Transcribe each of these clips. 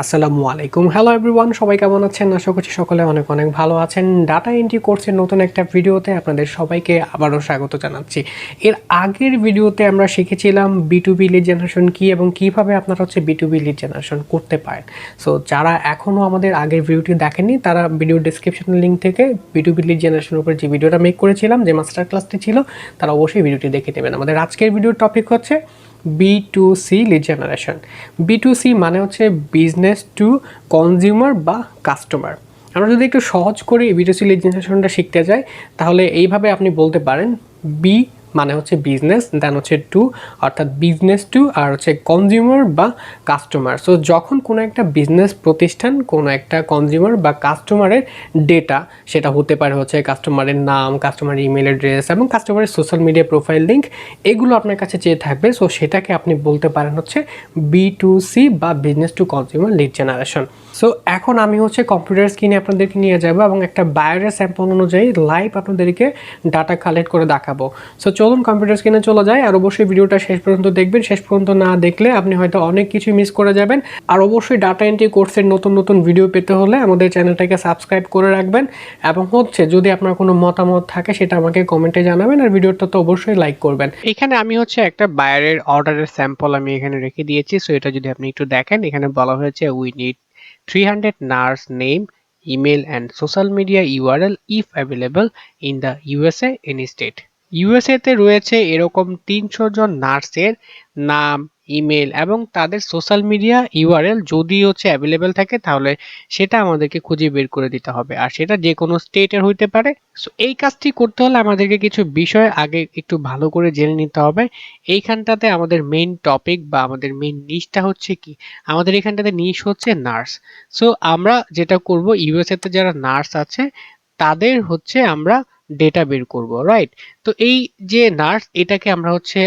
আসসালামু আলাইকুম। Hello everyone, সবাই কেমন আছেন? আশা করছি সকলে অনেক অনেক ভালো আছেন। ডাটা এন্ট্রি কোর্সের নতুন একটা ভিডিওতে আপনাদের সবাইকে আবারও স্বাগত জানাচ্ছি। এর আগের ভিডিওতে আমরা শিখেছিলাম B2B লিড জেনারেশন কী এবং কীভাবে আপনারা B2B লিড জেনারেশন করতে পারেন। সো যারা এখনও আমাদের আগের ভিডিওটি দেখেননি তারা ভিডিও ডিসক্রিপশনের লিঙ্ক থেকে B2B লিড জেনারেশনের উপর যে ভিডিওটা মেক করেছিলাম, যে মাস্টার ক্লাসটি ছিল, তারা অবশ্যই ভিডিওটি দেখে নেবেন। আমাদের আজকের ভিডিওর টপিক হচ্ছে B2C লিড জেনারেশন। B2C মানে হচ্ছে বিজনেস টু কনজিউমার বা কাস্টমার। আমরা যদি একটু সহজ করে B2C লিড জেনারেশনটা শিখতে যাই তাহলে এইভাবে আপনি বলতে পারেন, বি মানে হচ্ছে বিজনেস, দেন হচ্ছে টু অর্থাৎ বিজনেস টু, আর হচ্ছে কনজিউমার বা কাস্টমার। সো যখন কোনো একটা বিজনেস প্রতিষ্ঠান কোনো একটা কনজিউমার বা কাস্টমারের ডেটা, সেটা হতে পারে হচ্ছে কাস্টমারের নাম, কাস্টমারের ইমেল অ্যাড্রেস এবং কাস্টমারের সোশ্যাল মিডিয়া প্রোফাইল লিঙ্ক, এগুলো আপনার কাছে চেয়ে থাকবে। সো সেটাকে আপনি বলতে পারেন হচ্ছে B2C বা business to consumer lead generation. So এখন আমি হচ্ছে কম্পিউটার স্ক্রিনে আপনাদেরকে নিয়ে যাব এবং একটা বায়োডাটা স্যাম্পল অনুযায়ী লাইভ আপনাদেরকে ডাটা কালেক্ট করে দেখাবো। সো চলুন কম্পিউটার স্ক্রিনে চলে যায়, আর অবশ্যই ভিডিওটা শেষ পর্যন্ত দেখবেন। শেষ পর্যন্ত না দেখলে আপনি হয়তো অনেক কিছু মিস করে যাবেন। আর অবশ্যই ডাটা এন্ট্রি কোর্সের নতুন নতুন ভিডিও পেতে হলে আমাদের চ্যানেলটাকে সাবস্ক্রাইব করে রাখবেন এবং হচ্ছে যদি আপনার কোনো মতামত থাকে সেটা আমাকে কমেন্টে জানাবেন, আর ভিডিওটা তো অবশ্যই লাইক করবেন। এখানে আমি হচ্ছে একটা বায়ারের অর্ডারের স্যাম্পল আমি এখানে রেখে দিয়েছি। সো এটা যদি আপনি একটু দেখেন, এখানে বলা হয়েছে we need 300 nurse name, email and social media URL if available in the USA any state. USA তে রয়েছে এরকম 300 জন নার্সের নাম, ইমেল এবং তাদের সোশ্যাল মিডিয়া ইউআরএল যদি হচ্ছে অ্যাভেলেবেল থাকে তাহলে সেটা আমাদেরকে খুঁজে বের করে দিতে হবে, আর সেটা যে কোনো স্টেটের হইতে পারে। সো এই কাজটি করতে হলে আমাদেরকে কিছু বিষয় আগে একটু ভালো করে জেনে নিতে হবে। এইখানটাতে আমাদের মেইন টপিক বা আমাদের মেইন নিশটা হচ্ছে কি, আমাদের এখানটাতে নিশ হচ্ছে নার্স। সো আমরা যেটা করব, ইউএসএ তে যারা নার্স আছে তাদের হচ্ছে আমরা ডেটা বের করব, রাইট? তো এই যে নার্স, এটাকে আমরা হচ্ছে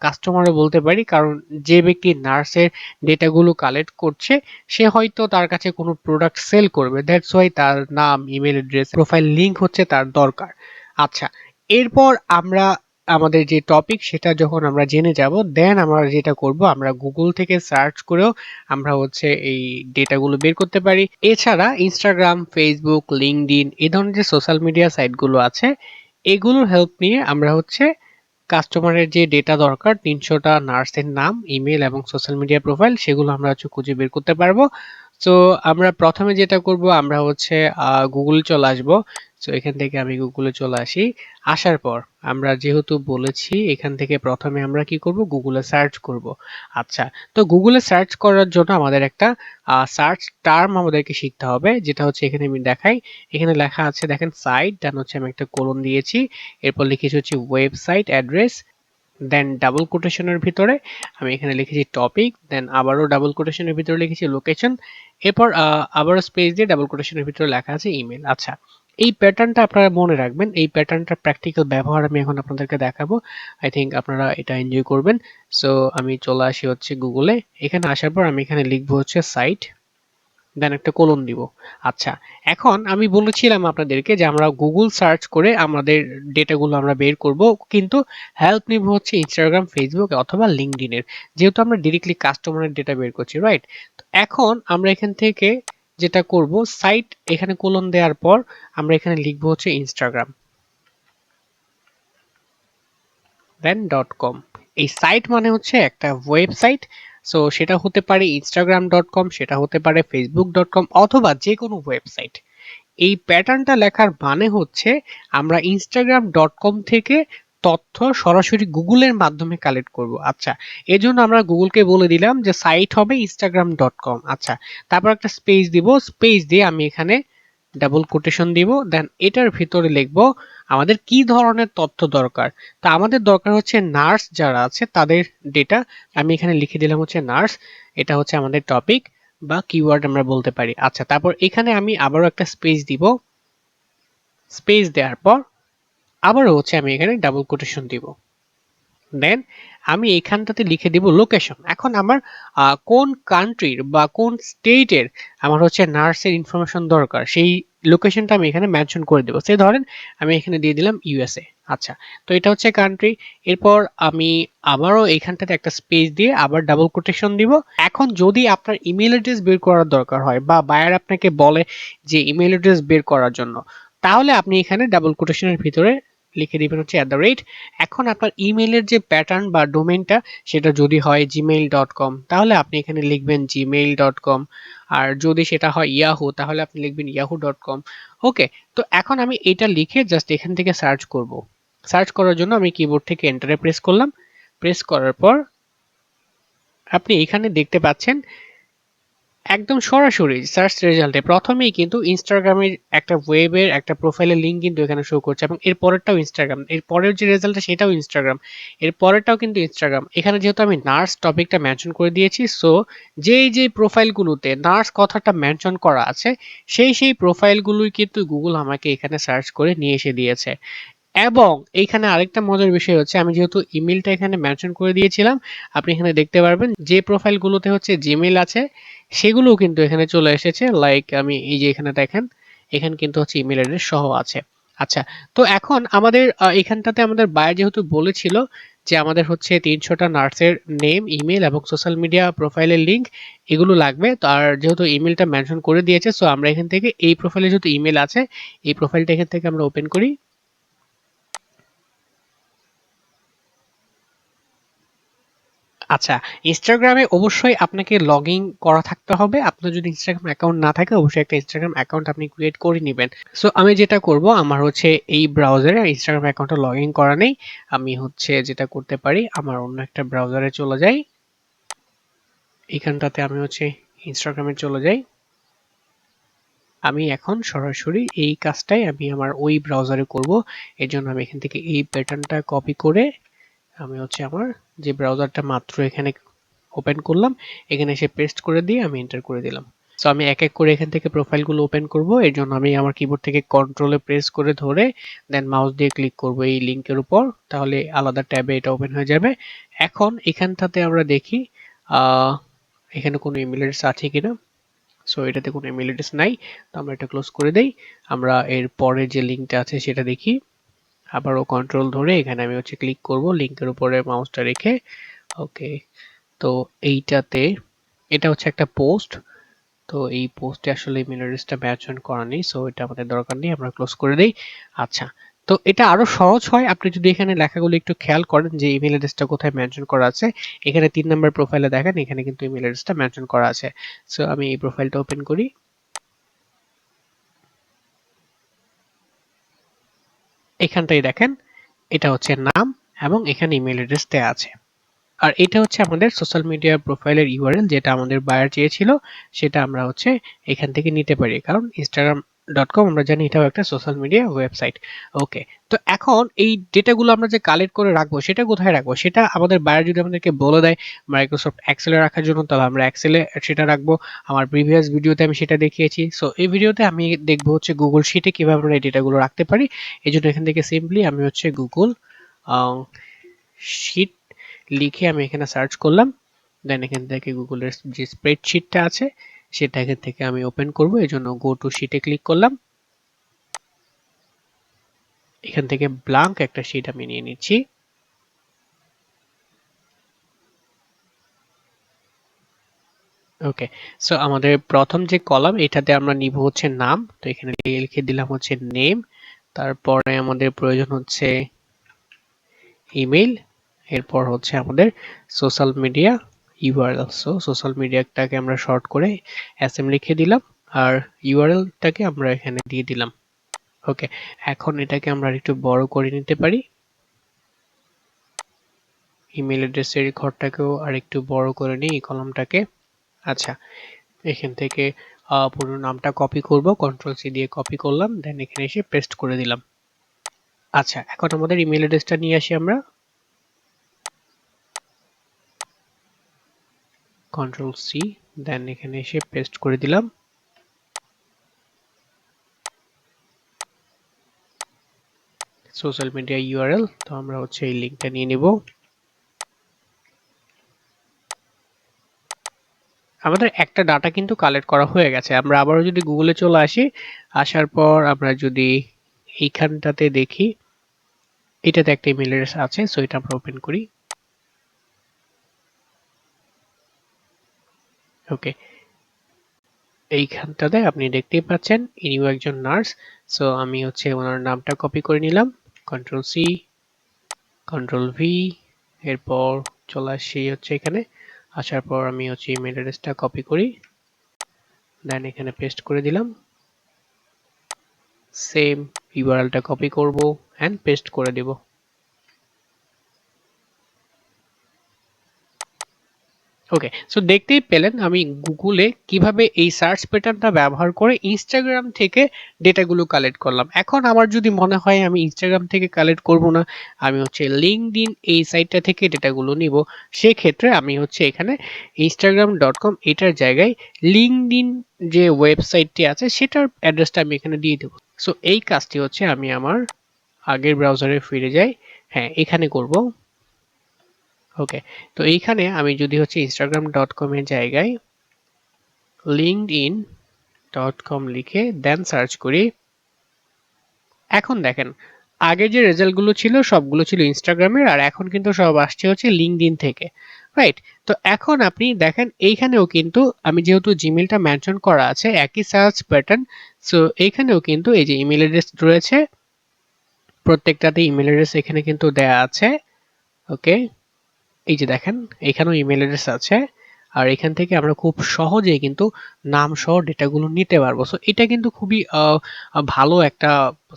কাস্টমারও বলতে পারি, কারণ যে ব্যক্তি নার্সের ডেটাগুলো কালেক্ট করছে সে হয়তো তার কাছে কোনো প্রোডাক্ট সেল করবে, দ্যাটস ওয়াই তার নাম, ইমেল অ্যাড্রেস, প্রোফাইল লিংক হচ্ছে তার দরকার। আচ্ছা, এরপর আমরা আমাদের যে টপিক সেটা যখন আমরা জেনে যাব, দেন আমরা যেটা করব, আমরা গুগল থেকে সার্চ করেও আমরা হচ্ছে এই ডেটাগুলো বের করতে পারি। এছাড়া ইনস্টাগ্রাম, ফেসবুক, লিঙ্কডইন এই ধরনের যে সোশ্যাল মিডিয়া সাইটগুলো আছে এগুলোর হেল্প নিয়ে আমরা হচ্ছে কাস্টমারের যে ডেটা দরকার, 300টা নার্সের নাম, ইমেল এবং সোশ্যাল মিডিয়া প্রোফাইল, সেগুলো আমরা হচ্ছে খুঁজে বের করতে পারবো। সো আমরা প্রথমে যেটা করব, আমরা হচ্ছে গুগলে চলে আসব। সো এখান থেকে আমি গুগলে চলে আসি। আসার পর আমরা যেহেতু বলেছি এখান থেকে প্রথমে আমরা কি করব, গুগলে সার্চ করব। আচ্ছা, তো গুগলে সার্চ করার জন্য আমাদের একটা সার্চ টার্ম আমাদেরকে শিখতে হবে, যেটা হচ্ছে এখানে আমি দেখাই। এখানে লেখা আছে দেখেন সাইট, দেন হচ্ছে আমি একটা কোলন দিয়েছি, এরপর লিখেছি হচ্ছে ওয়েবসাইট অ্যাড্রেস, দেন ডাবল কোটেশনের ভিতরে আমি এখানে লিখেছি টপিক, দেন আবারও ডাবল কোটেশনের ভিতরে লিখেছি লোকেশন, এরপর আবারও স্পেস দিয়ে ডাবল কোটেশনের ভিতরে লেখা আছে ইমেল। আচ্ছা, এই প্যাটার্নটা আপনারা মনে রাখবেন। এই প্যাটার্নটা প্র্যাকটিক্যাল ব্যবহার আমি এখন আপনাদেরকে দেখাবো। আই থিঙ্ক আপনারা এটা এনজয় করবেন। সো আমি চলে আসি হচ্ছে গুগলে। এখানে আসার পর আমি এখানে লিখবো হচ্ছে সাইট, দেন একটা কোলন দিব। আচ্ছা, এখন আমি বলেছিলাম আপনাদেরকে যে আমরা গুগল সার্চ করে আমাদের ডেটাগুলো আমরা বের করব, কিন্তু হেল্প নিব হচ্ছে ইনস্টাগ্রাম, ফেসবুক অথবা লিঙ্কডইনের, যেহেতু আমরা ডিরেক্টলি কাস্টমারের ডেটা বের করছি, রাইট? তো এখন আমরা এখান থেকে যেটা করব, সাইট এখানে কোলন দেওয়ার পর আমরা এখানে লিখবো হচ্ছে ইনস্টাগ্রাম, দেন .com। এই সাইট মানে হচ্ছে একটা ওয়েবসাইট। সো সেটা হতে পারে instagram.com, সেটা হতে পারে facebook.com অথবা যে কোনো ওয়েবসাইট। এই প্যাটার্নটা লেখার মানে হচ্ছে আমরা instagram.com থেকে তথ্য সরাসরি গুগলের মাধ্যমে কালেক্ট করব। আচ্ছা, এজন্য আমরা গুগলকে বলে দিলাম যে সাইট হবে instagram.com। আচ্ছা, তারপর একটা স্পেস দিব, স্পেস দিয়ে আমি এখানে ডাবল কোটেশন দিব, দেন এটার ভিতরে লিখব আমাদের কি ধরনের তথ্য দরকার। তা আমাদের দরকার হচ্ছে নার্স যারা আছে তাদের ডেটা। আমি এখানে লিখে দিলাম হচ্ছে নার্স, এটা হচ্ছে আমাদের টপিক বা কিওয়ার্ড আমরা বলতে পারি। আচ্ছা, তারপর এখানে আমি আবারও একটা স্পেস দিব, স্পেস দেওয়ার পর আবারও হচ্ছে আমি এখানে ডাবল কোটেশন দিব, দেন আমি এখানটাতে লিখে দিব লোকেশন। এখন আমার কোন কান্ট্রির বা কোন স্টেটের আমার হচ্ছে নার্সের ইনফরমেশন দরকার, সেই লোকেশনটা আমি এখানে মেনশন করে দেব। সে ধরেন আমি এখানে দিয়ে দিলাম ইউএসএ। আচ্ছা, তো এটা হচ্ছে কান্ট্রি। এরপর আমি আবারও এইখানটাতে একটা স্পেস দিয়ে আবার ডাবল কোটেশন দিব। এখন যদি আপনার ইমেল অ্যাড্রেস বের করার দরকার হয় বা বায়ার আপনাকে বলে যে ইমেল অ্যাড্রেস বের করার জন্য, তাহলে আপনি এখানে ডাবল কোটেশনের ভিতরে লিখে দিবেন হচ্ছে @ এখন আপনার ইমেইলের যে প্যাটার্ন বা ডোমেইনটা সেটা যদি হয় gmail.com, তাহলে আপনি এখানে লিখবেন gmail.com। আর যদি সেটা হয় ইয়াহু, তাহলে আপনি লিখবেন yahoo.com। ওকে, তো এখন আমি এটা লিখে জাস্ট এখান থেকে সার্চ করব। সার্চ করার জন্য আমি কিবোর্ড থেকে এন্টারে প্রেস করলাম। প্রেস করার পর আপনি এখানে দেখতে পাচ্ছেন একদম সরাসরি সার্চ রেজাল্টে প্রথমেই কিন্তু ইনস্টাগ্রামের একটা ওয়েবের একটা প্রোফাইলের লিঙ্ক কিন্তু এখানে শো করছে, এবং এর পরেরটাও ইনস্টাগ্রাম, এর পরের যে রেজাল্টটা সেটাও ইনস্টাগ্রাম, এর পরেরটাও কিন্তু ইনস্টাগ্রাম। এখানে যেহেতু আমি নার্স টপিকটা মেনশন করে দিয়েছি, সো যেই প্রোফাইলগুলোতে নার্স কথাটা মেনশন করা আছে সেই প্রোফাইলগুলোই কিন্তু গুগল আমাকে এখানে সার্চ করে নিয়ে এসে দিয়েছে। এবং এইখানে আরেকটা মজার বিষয় হচ্ছে, আমি যেহেতু ইমেলটা এখানে মেনশন করে দিয়েছিলাম, আপনি এখানে দেখতে পারবেন যে প্রোফাইলগুলোতে হচ্ছে জিমেইল আছে সেগুলোও কিন্তু এখানে চলে এসেছে। লাইক আমি এই যে এখানে দেখেন, এখানে কিন্তু হচ্ছে ইমেল অ্যাড্রেস সহ আছে। আচ্ছা, তো এখন আমাদের এখানটাতে আমাদের বায়ার যেহেতু বলেছিল যে আমাদের হচ্ছে 300টা নার্সের নেম, ইমেল এবং সোশ্যাল মিডিয়া প্রোফাইলের লিঙ্ক এগুলো লাগবে। তো আর যেহেতু ইমেলটা মেনশন করে দিয়েছে, সো আমরা এখান থেকে এই প্রোফাইলে যেহেতু ইমেল আছে, এই প্রোফাইলটা এখান থেকে আমরা ওপেন করি। আচ্ছা, ইনস্টাগ্রামে অবশ্যই আপনাকে লগ ইন করা থাকতে হবে। আপনার যদি ইনস্টাগ্রাম অ্যাকাউন্ট না থাকে, অবশ্যই একটা ইনস্টাগ্রাম অ্যাকাউন্ট আপনি ক্রিয়েট করে নেবেন। সো আমি যেটা করব, আমার হচ্ছে এই ব্রাউজারে ইনস্টাগ্রাম অ্যাকাউন্টে লগ ইন করা নেই। আমি হচ্ছে যেটা করতে পারি, আমার অন্য একটা ব্রাউজারে চলে যাই। এখানটাতে আমি হচ্ছে ইনস্টাগ্রামে চলে যাই। আমি এখন সরাসরি এই কাজটাই আমি আমার ওই ব্রাউজারে করব। এর জন্য আমি এখান থেকে এই প্যাটার্নটা কপি করে আমি হচ্ছে আমার যে ব্রাউজারটা মাত্র এখানে ওপেন করলাম, এখানে এসে পেস্ট করে দিয়ে আমি এন্টার করে দিলাম। সো আমি এক এক করে এখান থেকে প্রোফাইলগুলো ওপেন করব। এর জন্য আমি আমার কিবোর্ড থেকে কন্ট্রোলে প্রেস করে ধরে দেন মাউস দিয়ে ক্লিক করব এই লিংকের উপর, তাহলে আলাদা ট্যাবে এটা ওপেন হয়ে যাবে। এখন এখানটাতে আমরা দেখি আহ এখানে কোনো ইমেল অ্যাড্রেস আছে কিনা। সো এটাতে কোনো ইমেল অ্যাড্রেস নাই, তো আমরা এটা ক্লোজ করে দেই। আমরা এর পরে যে লিংকটা আছে সেটা দেখি। আবারও কন্ট্রোল ধরে এখানে আমি হচ্ছে ক্লিক করব লিংকের উপরে মাউসটা রেখে। ওকে, তো এইটাতে এটা হচ্ছে একটা পোস্ট। তো এই পোস্টে আসলে ইমেল অ্যাড্রেসটা মেনশন করা নেই, সো এটা আমাদের দরকার নেই, আমরা ক্লোজ করে দেই। আচ্ছা, তো এটা আরো সহজ হয় আপনি যদি এখানে লেখাগুলো একটু খেয়াল করেন যে ইমেল অ্যাড্রেসটা কোথায় মেনশন করা আছে। এখানে 3 নাম্বার প্রোফাইলে দেখেন, এখানে কিন্তু ইমেল অ্যাড্রেসটা মেনশন করা আছে। সো আমি এই প্রোফাইলটা ওপেন করি। এখানটাই দেখেন, এটা হচ্ছে নাম এবং এখানে ইমেল অ্যাড্রেস দেয়া আছে। আর এটা হচ্ছে আমাদের সোশ্যাল মিডিয়া প্রোফাইলের ইউআরএল, যেটা আমাদের বায়ার চেয়েছিল সেটা আমরা হচ্ছে এখান থেকে নিতে পারি, কারণ instagram.com আমরা জানি এটাও একটা সোশ্যাল মিডিয়া ওয়েবসাইট। ওকে, তো এখন এই ডেটাগুলো আমরা যে কালেক্ট করে রাখবো সেটা কোথায় রাখবো, সেটা আমাদের বায়ার যদি আমাদেরকে বলে দেয় মাইক্রোসফট এক্সেলে রাখার জন্য, তাহলে আমরা এক্সেলে সেটা রাখবো। আমার প্রিভিয়াস ভিডিওতে আমি সেটা দেখিয়েছি। সো এই ভিডিওতে আমি দেখবো হচ্ছে গুগল শিটে কিভাবে আমরা এই ডেটাগুলো রাখতে পারি। এই জন্য এখান থেকে সিম্পলি আমি হচ্ছে গুগল শিট লিখে আমি এখানে সার্চ করলাম। দেন এখান থেকে গুগলের যে স্প্রেডশিটটা আছে সেটা এখান থেকে আমি ওপেন করব। এই জন্য গো টু শিটে ক্লিক করলাম। এখান থেকে ব্ল্যাঙ্ক একটা শিট আমি নিয়ে নিচ্ছি। ওকে, সো আমাদের প্রথম যে কলাম এটাতে আমরা নিব হচ্ছে নাম, তো এখানে লিখে দিলাম হচ্ছে নেম। তারপরে আমাদের প্রয়োজন হচ্ছে ইমেল, এরপর হচ্ছে আমাদের social media URL. So social মিডিয়াটাকে আমরা শর্ট করে এসএম লিখে দিলাম, আর ইউআরএলটাকে আমরা এখানে দিয়ে দিলাম। ওকে, এখন এটাকে আমরা একটু বড় করে নিতে পারি। ইমেল অ্যাড্রেসের ঘরটাকেও আর একটু বড় করে নিই এই কলামটাকে। আচ্ছা, এখান থেকে পুরো নামটা কপি করব, কন্ট্রোল সি দিয়ে কপি করলাম, দেন এখানে এসে পেস্ট করে দিলাম। আচ্ছা, এখন আমাদের ইমেল অ্যাড্রেসটা নিয়ে আসি আমরা। কন্ট্রোল সি, দেন এখানে এসে পেস্ট করে দিলাম। সোশ্যাল মিডিয়া ইউআরএল, তো আমরা হচ্ছে এই লিঙ্কটা নিয়ে নিব। আমাদের একটা ডাটা কিন্তু কালেক্ট করা হয়ে গেছে। আমরা আবারও যদি গুগলে চলে আসি, আসার পর আমরা যদি এইখানটাতে দেখি, এটাতে একটা ইমেল অ্যাড্রেস আছে, সো এটা আমরা ওপেন করি। ওকে, এইখানটাতে আপনি দেখতেই পাচ্ছেন ইনিও একজন নার্স। সো আমি হচ্ছে ওনার নামটা কপি করে নিলাম, কন্ট্রোল সি, কন্ট্রোল ভি, এরপর চলে আসি হচ্ছে এখানে। আসার পর আমি হচ্ছে ইমেল অ্যাড্রেসটা কপি করি, দেন এখানে পেস্ট করে দিলাম। সেম ইউআরএলটা কপি করব এন্ড পেস্ট করে দেব। ওকে, সো দেখতেই পেলেন আমি গুগলে কিভাবে এই সার্চ প্যাটার্নটা ব্যবহার করে ইনস্টাগ্রাম থেকে ডেটাগুলো কালেক্ট করলাম। এখন আমার যদি মনে হয় আমি ইনস্টাগ্রাম থেকে কালেক্ট করব না, আমি হচ্ছে লিঙ্কডইন এই সাইটটা থেকে ডেটাগুলো নিব, সেক্ষেত্রে আমি হচ্ছে এখানে instagram.com এটার জায়গায় লিঙ্কডইন যে ওয়েবসাইটটি আছে সেটার অ্যাড্রেসটা আমি এখানে দিয়ে দেবো। সো এই কাজটি হচ্ছে আমি আমার আগের ব্রাউজারে ফিরে যাই, হ্যাঁ এখানে করব। ওকে, তো এইখানে আমি যদি হচ্ছে instagram.com এর জায়গায় linkedin.com লিখে দেন সার্চ করি, এখন দেখেন আগে যে রেজাল্টগুলো ছিল সবগুলো ছিল ইনস্টাগ্রামের, আর এখন কিন্তু সব আসছে হচ্ছে লিঙ্কডইন থেকে, রাইট? তো এখন আপনি দেখেন এইখানেও কিন্তু আমি যেহেতু জিমেলটা মেনশন করা আছে একই সার্চ প্যাটার্ন, সো এইখানেও কিন্তু এই যে ইমেল অ্যাড্রেস রয়েছে, প্রত্যেকটাতে ইমেল অ্যাড্রেস এখানে কিন্তু দেয়া আছে। ওকে, এই যে দেখেন এখানেও ইমেল অ্যাড্রেস আছে, আর এখান থেকে আমরা খুব সহজেই কিন্তু নাম সহ ডেটাগুলো নিতে পারবো। সো এটা কিন্তু খুবই ভালো একটা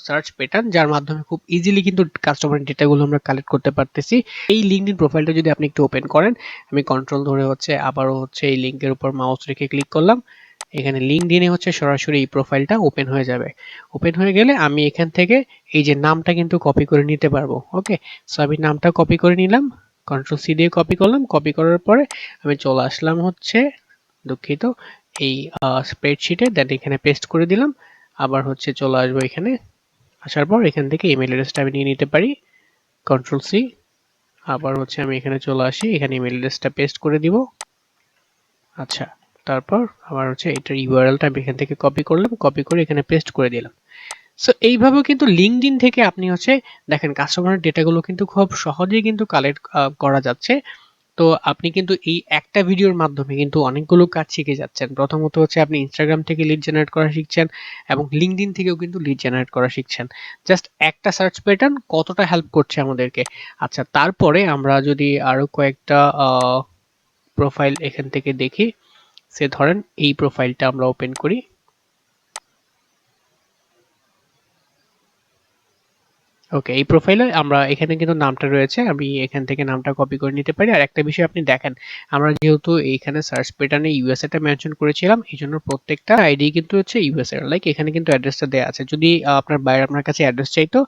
সার্চ প্যাটার্ন, যার মাধ্যমে খুব ইজিলি কিন্তু কাস্টমার ডেটাগুলো আমরা কালেক্ট করতে পারতেছি। এই লিঙ্কডইন প্রোফাইলটা যদি আপনি একটু ওপেন করেন, আমি কন্ট্রোল ধরে হচ্ছে আবারও হচ্ছে এই লিঙ্কের উপর মাউস রেখে ক্লিক করলাম, এখানে লিঙ্কডইনে হচ্ছে সরাসরি এই প্রোফাইলটা ওপেন হয়ে যাবে। ওপেন হয়ে গেলে আমি এখান থেকে এই যে নামটা কিন্তু কপি করে নিতে পারবো। ওকে, সো আমি নামটা কপি করে নিলাম, কন্ট্রোল সি দিয়ে কপি করলাম, কপি করার পরে আমি চলে আসলাম হচ্ছে, দুঃখিত, এই স্প্রেডশিটে, দেন এখানে পেস্ট করে দিলাম। আবার হচ্ছে চলে আসবো এখানে, আসার পর এখান থেকে ইমেল অ্যাড্রেসটা আমি নিয়ে নিতে পারি, কন্ট্রোল সি, আবার হচ্ছে আমি এখানে চলে আসি, এখানে ইমেল অ্যাড্রেসটা পেস্ট করে দিব। আচ্ছা, তারপর আবার হচ্ছে এটার ইউআরএলটা আমি এখান থেকে কপি করলাম, কপি করে এখানে পেস্ট করে দিলাম। সো এইভাবেও কিন্তু লিঙ্কডইন থেকে আপনি হচ্ছে দেখেন কাস্টমারের ডেটাগুলো কিন্তু খুব সহজেই কিন্তু কালেক্ট করা যাচ্ছে। তো আপনি কিন্তু এই একটা ভিডিওর মাধ্যমে কিন্তু অনেকগুলো কাজ শিখে যাচ্ছেন। প্রথমত হচ্ছে আপনি ইনস্টাগ্রাম থেকে লিড জেনারেট করা শিখছেন এবং লিঙ্কডইন থেকেও কিন্তু লিড জেনারেট করা শিখছেন। জাস্ট একটা সার্চ প্যাটার্ন কতটা হেল্প করছে আমাদেরকে। আচ্ছা, তারপরে আমরা যদি আরো কয়েকটা প্রোফাইল এখান থেকে দেখি, সে ধরেন এই প্রোফাইলটা আমরা ওপেন করি। ওকে, এই প্রোফাইলে আমরা এখানে কিন্তু নামটা রয়েছে, আমি এখান থেকে নামটা কপি করে নিতে পারি। আর একটা বিষয় আপনি দেখেন, আমরা যেহেতু এইখানে সার্চ প্যাটার্নে ইউএসএ টা মেনশন করেছিলাম, এই জন্য প্রত্যেকটা আইডি কিন্তু হচ্ছে ইউএসএ, লাইক এখানে কিন্তু অ্যাড্রেসটা দেওয়া আছে। যদি আপনার বাইরে আপনার কাছে অ্যাড্রেস চাইতো,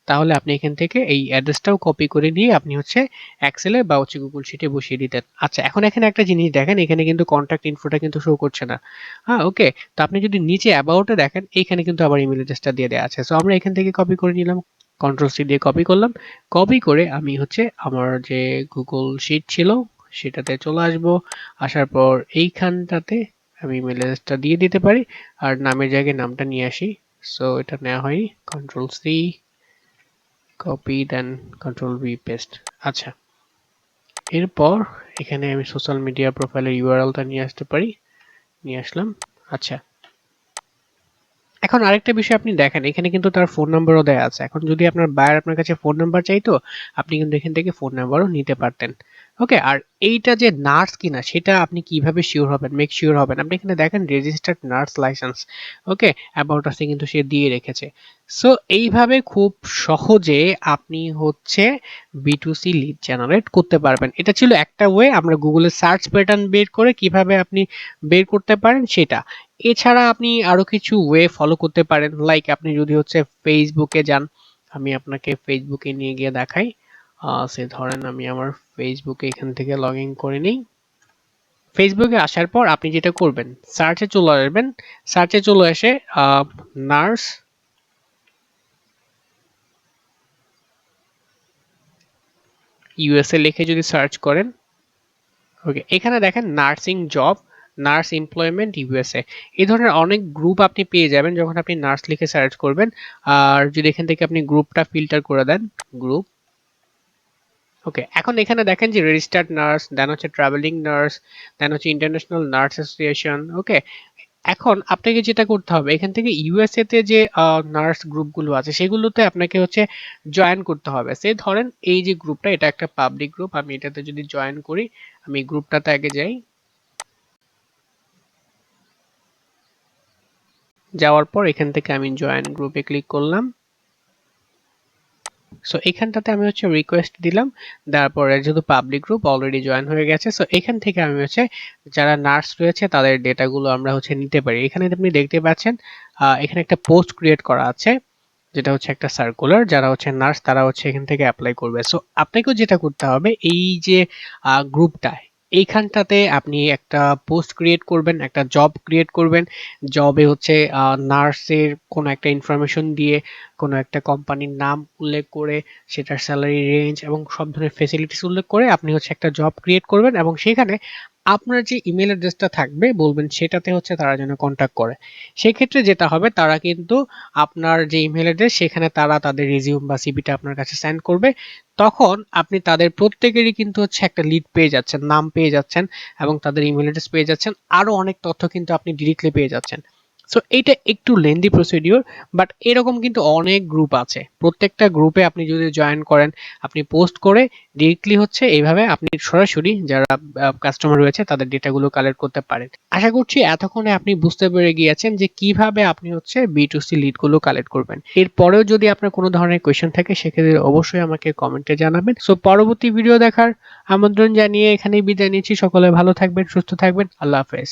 তাহলে আপনি এখান থেকে এই অ্যাড্রেসটাও কপি করে নিয়ে আপনি হচ্ছে এক্সেলে বা হচ্ছে গুগল শিটে বসিয়ে দিতেন। আচ্ছা, এখন এখানে একটা জিনিস দেখেন, এখানে কিন্তু কন্ট্যাক্ট ইনফোটা কিন্তু শো করছে না। হ্যাঁ, ওকে, তো আপনি যদি নিচে অ্যাবাউটে দেখেন, এইখানে কিন্তু আবার ইমেল অ্যাড্রেসটা দিয়ে দেওয়া আছে। সো আমরা এখান থেকে কপি করে নিলাম, কন্ট্রোল সি দিয়ে কপি করলাম, কপি করে আমি হচ্ছে আমার যে গুগল শিট ছিল সেটাতে চলে আসব। আসার পর এইখানটাতে আমি ইমেল অ্যাড্রেসটা দিয়ে দিতে পারি, আর নামের জায়গায় নামটা নিয়ে আসি। সো এটা নেওয়া হয়নি, কন্ট্রোল সি, কপি, দেন কন্ট্রোল ভি, পেস্ট। আচ্ছা, এরপর এখানে আমি সোশ্যাল মিডিয়া প্রোফাইলের ইউআরএলটা নিয়ে আসতে পারি, নিয়ে আসলাম। আচ্ছা, এখন আরেকটা বিষয় আপনি দেখেন, এখানে কিন্তু তার ফোন নাম্বারও দেয়া আছে। এখন যদি আপনার বায়ার আপনার কাছে ফোন নাম্বার চাইতো, আপনি কিন্তু এখান থেকে ফোন নাম্বারও নিতে পারতেন। ওকে, আর এইটা যে নার্স কিনা সেটা আপনি কিভাবে শিওর হবেন, মেক শিওর হবেন, আপনি এখানে দেখেন registered nurse licence. Okay, about আসে কিন্তু সে দিয়ে রেখেছে। সো এইভাবে খুব সহজে আপনি হচ্ছে B2C লিড জেনারেট করতে পারবেন। এটা ছিল একটা ওয়ে, আমরা গুগলে সার্চ প্যাটার্ন বের করে কিভাবে আপনি বের করতে পারেন সেটা। এছাড়া আপনি আরো কিছু ওয়ে ফলো করতে পারেন, লাইক আপনি যদি হচ্ছে ফেসবুকে যান, আমি আপনাকে ফেসবুকে নিয়ে গিয়ে দেখাই। সে ধরেন আমি আমার ফেসবুকে এখান থেকে লগ ইন করে নিই। ফেসবুকে আসার পর আপনি যেটা করবেন, সার্চে চলে আসবেন, সার্চে চলে এসে নার্স ইউএসএ লিখে যদি সার্চ করেন, ওকে, এখানে দেখেন nursing job, nurse employment USA, এই ধরনের অনেক গ্রুপ আপনি পেয়ে যাবেন যখন আপনি নার্স লিখে সার্চ করবেন। আর যদি এখান থেকে আপনি গ্রুপটা ফিল্টার করে দেন, গ্রুপ, ওকে, এখন এখানে দেখেন যে রেজিস্টার্ড নার্স, দেন হচ্ছে ট্রাভেলিং নার্স, দেন হচ্ছে ইন্টারন্যাশনাল নার্স অ্যাসোসিয়েশন। ওকে, এখন আপনাকে যেটা করতে হবে এখান থেকে ইউএসএ তে যে নার্স গ্রুপগুলো আছে সেগুলোতে আপনাকে হচ্ছে জয়েন করতে হবে। সে ধরেন এই যে গ্রুপটা, এটা একটা পাবলিক গ্রুপ, আমি এটাতে যদি জয়েন করি, আমি গ্রুপটাতে আগে যাই, যাওয়ার পর এখান থেকে আমি জয়েন গ্রুপে ক্লিক করলাম। সো এখানটাতে আমি হচ্ছে রিকোয়েস্ট দিলাম, তারপরে যেহেতু পাবলিক গ্রুপ অলরেডি জয়েন হয়ে গেছে, সো এখান থেকে আমি হচ্ছে যারা নার্স রয়েছে তাদের ডেটাগুলো আমরা হচ্ছে নিতে পারি। এখানে আপনি দেখতে পাচ্ছেন এখানে একটা পোস্ট ক্রিয়েট করা আছে, যেটা হচ্ছে একটা সার্কুলার, যারা হচ্ছে নার্স তারা হচ্ছে এখান থেকে অ্যাপ্লাই করবে। সো আপনাকেও যেটা করতে হবে, এই যে গ্রুপটা, এইখানটাতে আপনি একটা পোস্ট ক্রিয়েট করবেন, একটা জব ক্রিয়েট করবেন। জবে হচ্ছে নার্সের কোনো একটা ইনফরমেশন দিয়ে, কোনো একটা কোম্পানির নাম উল্লেখ করে, সেটার স্যালারি রেঞ্জ এবং সব ধরনের ফেসিলিটিস উল্লেখ করে আপনি হচ্ছে একটা জব ক্রিয়েট করবেন, এবং সেখানে আপনার যে ইমেল অ্যাড্রেসটা থাকবে বলবেন সেটাতে হচ্ছে তারা যেন কন্ট্যাক্ট করে। সেক্ষেত্রে যেটা হবে, তারা কিন্তু আপনার যে ইমেল অ্যাড্রেস সেখানে তারা তাদের রিজিউম বা সিভিটা আপনার কাছে সেন্ড করবে। তখন আপনি তাদের প্রত্যেকেরই কিন্তু হচ্ছে একটা লিড পেয়ে যাচ্ছেন, নাম পেয়ে যাচ্ছেন, এবং তাদের ইমেল অ্যাড্রেস পেয়ে যাচ্ছেন, আরো অনেক তথ্য কিন্তু আপনি ডিরেক্টলি পেয়ে যাচ্ছেন। সো এইটা একটু লেন্দি প্রসিডিওর, বাট এরকম কিন্তু অনেক গ্রুপ আছে। প্রত্যেকটা গ্রুপে আপনি যদি জয়েন করেন, আপনি পোস্ট করে ডিরেক্টলি হচ্ছে এইভাবে আপনি সরাসরি যারা কাস্টমার রয়েছে তাদের ডেটাগুলো কালেক্ট করতে পারেন। আশা করছি এতক্ষণে আপনি বুঝতে পেরে গিয়েছেন যে কিভাবে আপনি হচ্ছে B2C লিডগুলো কালেক্ট করবেন। এরপরেও যদি আপনার কোনো ধরনের কোয়েশ্চেন থাকে সেক্ষেত্রে অবশ্যই আমাকে কমেন্টে জানাবেন। সো পরবর্তী ভিডিও দেখার আমন্ত্রণ জানিয়ে এখানেই বিদায় নিচ্ছি। সকলে ভালো থাকবেন, সুস্থ থাকবেন, আল্লাহ হাফেজ।